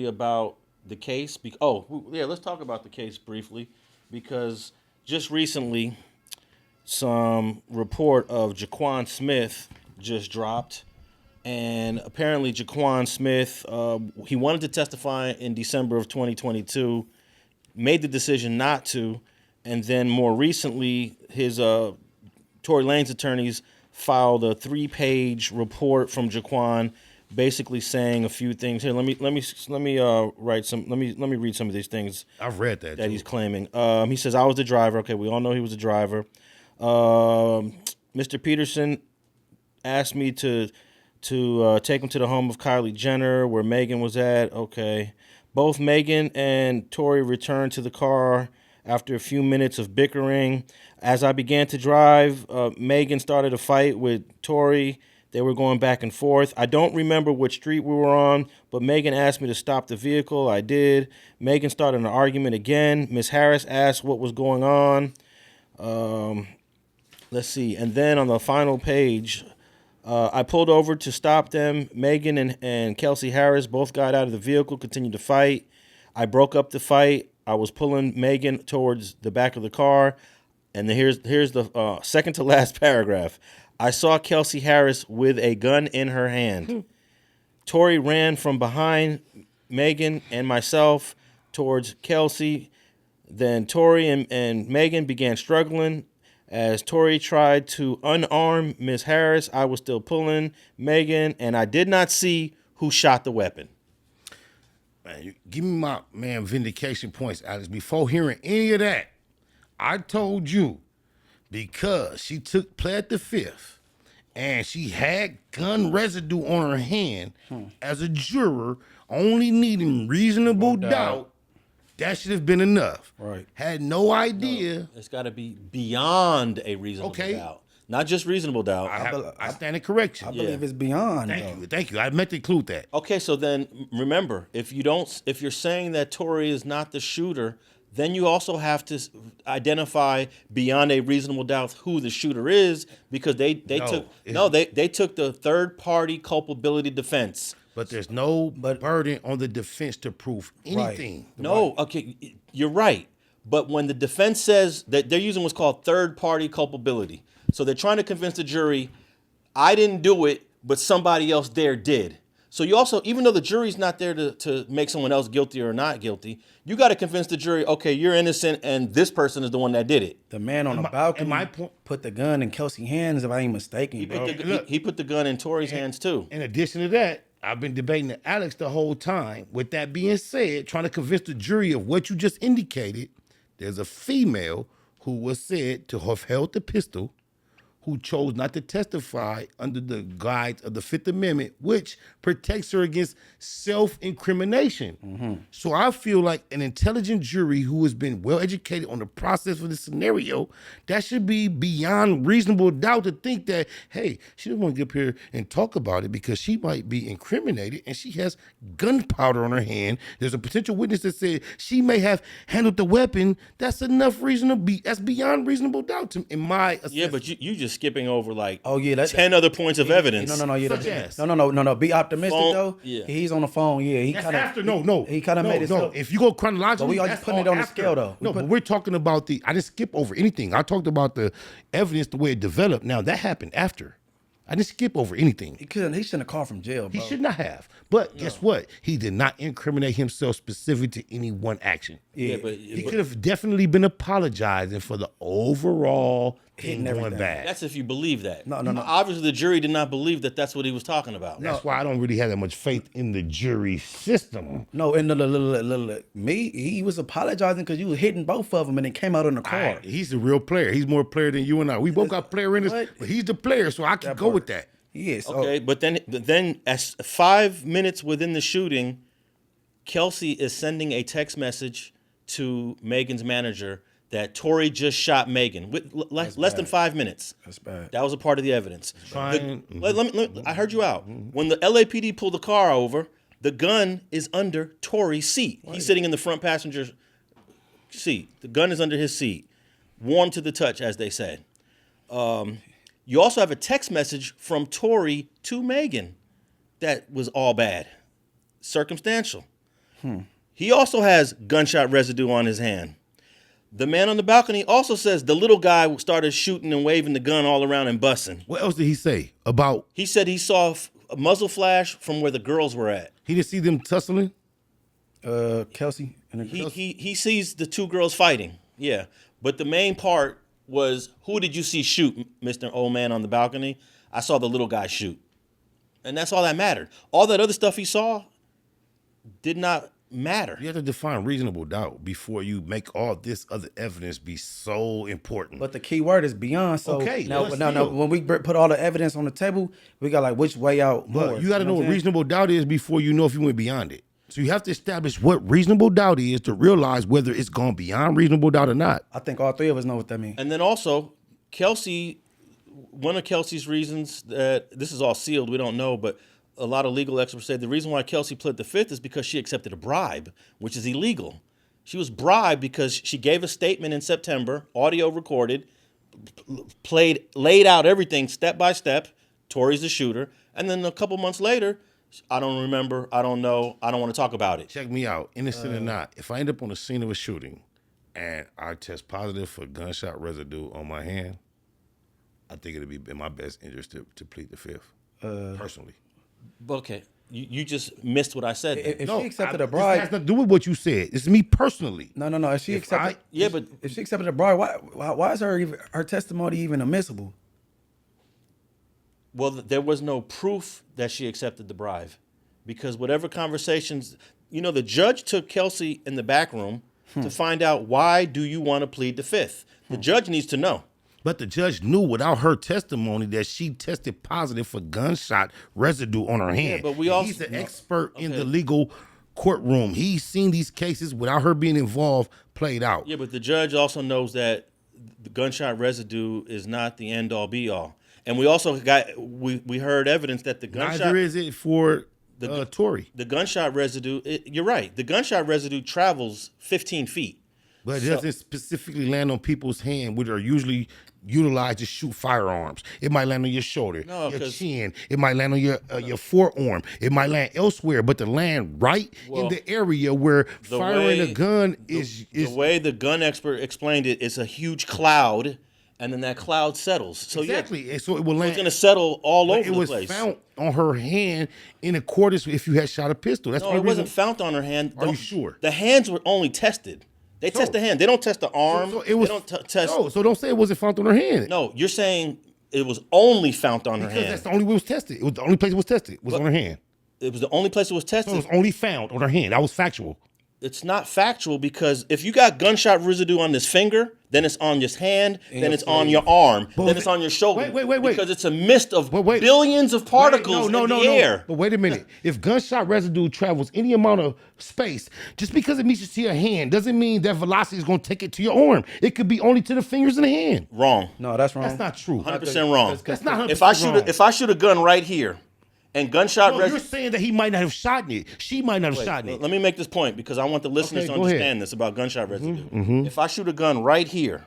about the case. Let's talk about the case briefly, because just recently, some report of Jaquan Smith just dropped, and apparently Jaquan Smith, he wanted to testify in December of 2022, made the decision not to, and then more recently, his Tory Lanez attorneys filed a 3-page report from Jaquan, basically saying a few things. Here, let me read some of these things. I've read that he's claiming. He says, "I was the driver." Okay, we all know he was the driver. Mr. Peterson asked me to take him to the home of Kylie Jenner, where Megan was at. Okay, both Megan and Tory returned to the car after a few minutes of bickering. As I began to drive, Megan started a fight with Tory. They were going back and forth. I don't remember which street we were on, but Megan asked me to stop the vehicle. I did. Megan started an argument again. Miss Harris asked what was going on. Let's see. And then on the final page, I pulled over to stop them. Megan and Kelsey Harris both got out of the vehicle, continued to fight. I broke up the fight. I was pulling Megan towards the back of the car. And then here's the second to last paragraph. I saw Kelsey Harris with a gun in her hand. Tory ran from behind Megan and myself towards Kelsey. Then Tory and Megan began struggling. As Tory tried to unarm Miss Harris, I was still pulling Megan, and I did not see who shot the weapon. Man, give me my vindication points, Alex. Before hearing any of that, I told you, because she pled the fifth and she had gun residue on her hand as a juror, only needing reasonable doubt, that should have been enough. Right. Had no idea. No, it's got to be beyond a reasonable doubt. Not just reasonable doubt. I stand in correction. I believe it's beyond. Thank you. I meant to include that. Okay, so then remember, if you're saying that Tory is not the shooter, then you also have to identify beyond a reasonable doubt who the shooter is, because they took the third party culpability defense. But there's no burden on the defense to prove anything. Right. No, okay, you're right. But when the defense says that they're using what's called third party culpability, so they're trying to convince the jury, I didn't do it, but somebody else there did. So you also, even though the jury's not there to make someone else guilty or not guilty, you got to convince the jury, okay, you're innocent and this person is the one that did it. The man on the balcony put the gun in Kelsey's hands, if I ain't mistaken. He put the gun in Tory's hands too. In addition to that, I've been debating with Alex the whole time. With that being said, trying to convince the jury of what you just indicated, there's a female who was said to have held the pistol, who chose not to testify under the guise of the Fifth Amendment, which protects her against self-incrimination. Mm-hmm. So I feel like an intelligent jury who has been well-educated on the process of this scenario, that should be beyond reasonable doubt to think that, hey, she doesn't want to get up here and talk about it because she might be incriminated and she has gunpowder on her hand. There's a potential witness that said she may have handled the weapon. That's enough that's beyond reasonable doubt in my assessment. Yeah, but you just skipping over 10 other points of evidence. No. Be optimistic though. Yeah. He's on the phone. Yeah, he kind of after. No. He kind of made it. No, if you go chronologically, but we are just putting it on the scale though. But we're talking about I didn't skip over anything. I talked about the evidence, the way it developed. Now that happened after. I didn't skip over anything. He shouldn't have called from jail, bro. He should not have. But guess what? He did not incriminate himself specific to any one action. Yeah, but he could have definitely been apologizing for the overall thing going bad. That's if you believe that. No. Obviously, the jury did not believe that that's what he was talking about. That's why I don't really have that much faith in the jury system. No, and he was apologizing because you was hitting both of them and it came out in the car. He's the real player. He's more player than you and I. We both got player in us, but he's the player, so I can go with that. Yes. Okay, but then as 5 minutes within the shooting, Kelsey is sending a text message to Megan's manager that Tory just shot Megan with less than 5 minutes. That's bad. That was a part of the evidence. Fine. I heard you out. When the LAPD pulled the car over, the gun is under Tory's seat. He's sitting in the front passenger seat. The gun is under his seat. Warm to the touch, as they said. You also have a text message from Tory to Megan that was all bad. Circumstantial. He also has gunshot residue on his hand. The man on the balcony also says the little guy started shooting and waving the gun all around and busting. What else did he say about? He said he saw a muzzle flash from where the girls were at. He didn't see them tussling. Kelsey. And He sees the two girls fighting. Yeah, but the main part was, who did you see shoot, Mr. Old Man on the balcony? I saw the little guy shoot, and that's all that mattered. All that other stuff he saw did not matter. You have to define reasonable doubt before you make all this other evidence be so important. But the key word is beyond. So Okay, now, let's now, deal. when we put all the evidence on the table, we got like which way out more. But you got to know what what I'm saying? reasonable doubt is before you know if you went beyond it. So you have to establish what reasonable doubt is to realize whether it's gone beyond reasonable doubt or not. I think all three of us know what that means. And then also, Kelsey, one of Kelsey's reasons that this is all sealed, we don't know, but a lot of legal experts say the reason why Kelsey pled the fifth is because she accepted a bribe, which is illegal. She was bribed because she gave a statement in September, audio recorded, laid out everything step by step. Tory's the shooter. And then a couple months later, I don't remember, I don't know, I don't want to talk about it. Check me out, innocent or not. If I end up on the scene of a shooting and I test positive for gunshot residue on my hand, I think it'd be in my best interest to plead the fifth, personally. Okay, you just missed what I said. If she accepted a This bribe, has nothing to do with what you said. It's me personally. no. If she accepted, but if she accepted a bribe, why is her testimony even admissible? well, there was no proof that she accepted the bribe, because whatever conversations, the judge took Kelsey in the back room to find out, why do you want to plead the fifth? The judge needs to know. But the judge knew without her testimony that she tested positive for gunshot residue on her hand. but we And also he's an expert in the legal courtroom. He's seen these cases without her being involved played out. Yeah, but the judge also knows that the gunshot residue is not the end all be all. And we also we heard evidence that the gunshot Neither is it for Tory. the gunshot residue, you're right. The gunshot residue travels 15 feet. But it doesn't specifically land on people's hand, which are usually utilized to shoot firearms. It might land on your shoulder, No, your 'cause- chin. It might land on your forearm. It might land elsewhere, but to land right in the area where firing a gun is The way the gun expert explained it, it's a huge cloud, and then that cloud settles. So exactly. And so it will it's land. going to settle all over It the was place. found on her hand in accordance with if you had shot a pistol. That's No, the it reason. wasn't found on her hand. Are you sure? The hands were only tested. They test the hand. They don't test the arm. So it was. They don't test. No, so don't say it wasn't found on her hand. No, you're saying it was only found on her Because hand. that's the only way it was tested. It was the only place it was tested. Was on her hand. It was the only place it was So tested. it was only found on her hand. That was factual. It's not factual, because if you got gunshot residue on this finger, then it's on this hand, then it's on your arm, then it's on your shoulder. Wait. Because it's a mist of But wait. billions of particles in the air. But wait a minute. If gunshot residue travels any amount of space, just because it meets to your hand doesn't mean that velocity is going to take it to your arm. It could be only to the fingers in the hand. Wrong. No, that's wrong. That's not true. 100% wrong. That's not 100% If I shoot a gun right here, and gunshot No, you're residue. saying that he might not have shot it. She might not have shot it. Let me make this point, because I want the listeners Okay, to go ahead. understand this about gunshot residue. If I shoot a gun right here,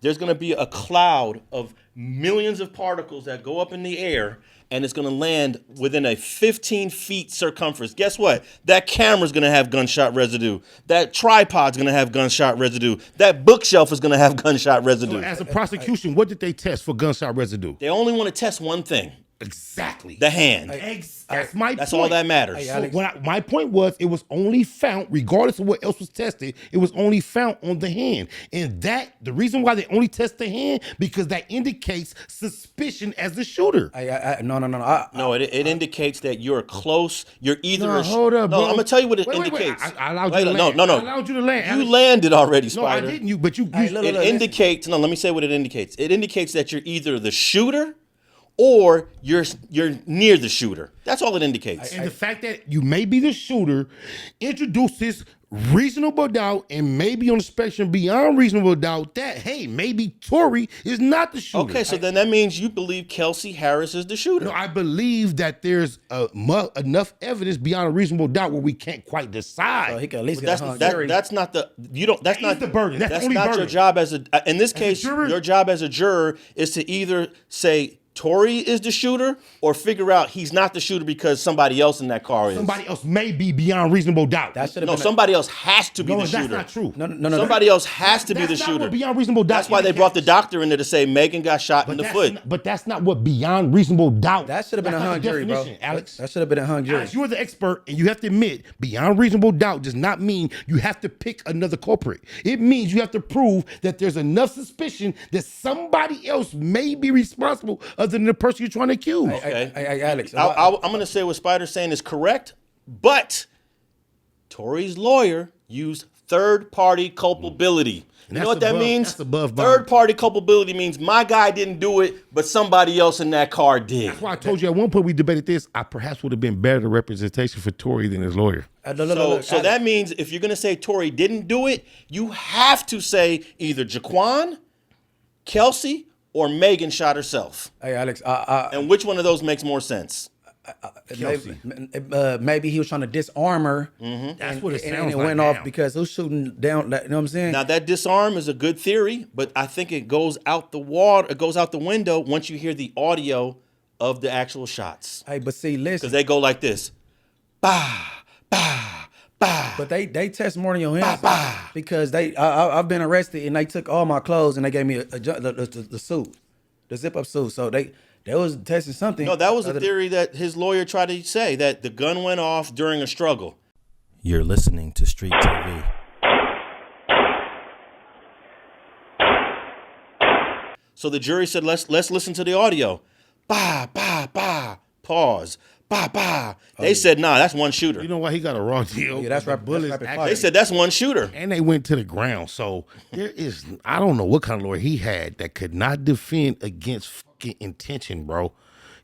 there's going to be a cloud of millions of particles that go up in the air, and it's going to land within a 15 feet circumference. Guess what? That camera's going to have gunshot residue. That tripod's going to have gunshot residue. That bookshelf is going to have gunshot residue. As a prosecution, what did they test for gunshot residue? They only want to test one thing: Exactly. the hand. That's my point. That's all that matters. Hey, So Alex. my point was, it was only found, regardless of what else was tested, it was only found on the hand. And the reason why they only test the hand, because that indicates suspicion as the shooter. No. No, it indicates that you're close. You're either. No, hold up, No, bro. I'm gonna tell you what it Wait. indicates. I allowed Wait, you to land. No. I allowed you to land. You Alex. landed already, No, I Spider. didn't. But you. look, It listen. indicates. No, let me say what it indicates. It indicates that you're either the shooter, or you're near the shooter. That's all it indicates. And the fact that you may be the shooter introduces reasonable doubt, and maybe on the spectrum beyond reasonable doubt that, hey, maybe Tory is not the shooter. Okay, so then that means you believe Kelsey Harris is the shooter. No, I believe that there's enough evidence beyond a reasonable doubt where we can't quite decide. So he can at least But get a hung jury. that's not the you don't. That's That not is the burden. That's the only not your burden. job as a. In this case, juror? your job as a juror is to either say Tory is the shooter, or figure out he's not the shooter because somebody else in that car is. Somebody else may be beyond reasonable doubt. That should have No, been somebody else has to be the shooter. That's not true. No. Somebody else has to be the That's not shooter. what beyond reasonable doubt That's why they brought the indicates. doctor in there to say Megan got shot in the foot. But that's not what beyond reasonable doubt. That should have been a That's not hung the jury, bro. definition, Alex. That should have been a hung jury. Alex, you are the expert, and you have to admit, beyond reasonable doubt does not mean you have to pick another culprit. It means you have to prove that there's enough suspicion that somebody else may be responsible other than the person you're trying to accuse. Hey, Alex. I'm going to say what Spider's saying is correct, but Tory's lawyer used third-party culpability. You know what that means? That's above bound. Third-party culpability means my guy didn't do it, but somebody else in that car did. That's why I told you at one point we debated this. I perhaps would have been better representation for Tory than his lawyer. So that means if you're going to say Tory didn't do it, you have to say either Jaquan, Kelsey, or Megan shot herself. Hey, Alex. And which one of those makes more sense? Maybe he was trying to disarm her. That's what it sounds and it like went now. off because who's shooting down? You know what I'm saying? Now that disarm is a good theory, but I think it goes out the water. It goes out the window once you hear the audio of the actual shots, Hey, but see, listen. because they go like this: bah, bah, bah. But they test more than your hands because I've been arrested and they took all my clothes and they gave me the suit, the zip up suit. So they was testing something. No, that was a theory that his lawyer tried to say, that the gun went off during a struggle. You're listening to Street TV. So the jury said, let's listen to the audio. Bah, bah, bah. Pause. Bah, bah. They said, nah, that's one shooter. You know why he got a raw deal? Yeah, that's The rapid- bullets that's rapid actually- fire. They said that's one shooter. and they went to the ground. So there is, I don't know what kind of lawyer he had that could not defend against fucking intention, bro.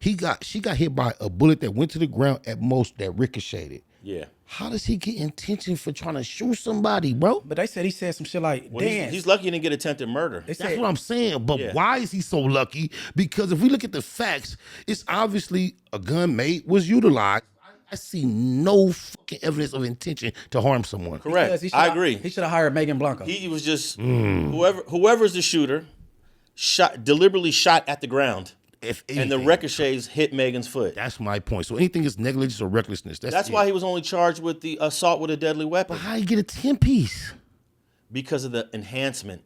She got hit by a bullet that went to the ground at most that ricocheted. Yeah. How does he get intention for trying to shoot somebody, bro? But they said he said some shit like, Well, dance. he's lucky he didn't get attempted murder. They That's said, what I'm saying. But Yeah. why is he so lucky? Because if we look at the facts, it's obviously a gun was utilized. I see no fucking evidence of intention to harm someone. Correct. because he I shoulda- agree. He should have hired Megan Blanco. He was just whoever's the shooter deliberately shot at the ground, If and the anything, ricochets hit Megan's foot. that's my point. So anything is negligence or recklessness. That's it. why he was only charged with the assault with a deadly weapon, How you get a 10-piece? because of the enhancement.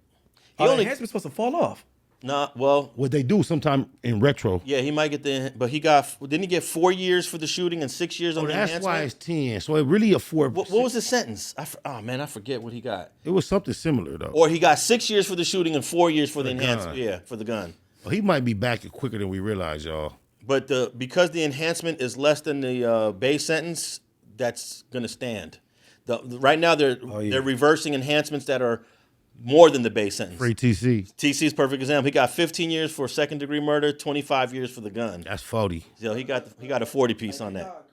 He Oh, the only enhancement's supposed to fall off. What they do sometime in retro. yeah, he might get but didn't he get 4 years for the shooting and 6 years on the That's enhancement? why it's 10. So it really afford. What was the sentence? I forget what he got. It was something similar though. Or he got 6 years for the shooting and 4 years for the enhancement. gun. Yeah, for the gun. He might be back quicker than we realize, y'all. But because the enhancement is less than the base sentence, that's gonna stand. Right now they're reversing enhancements that are more than the base sentence. Free TC. TC's perfect example. He got 15 years for second degree murder, 25 years for the gun. That's 40. So he got a 40 piece on that.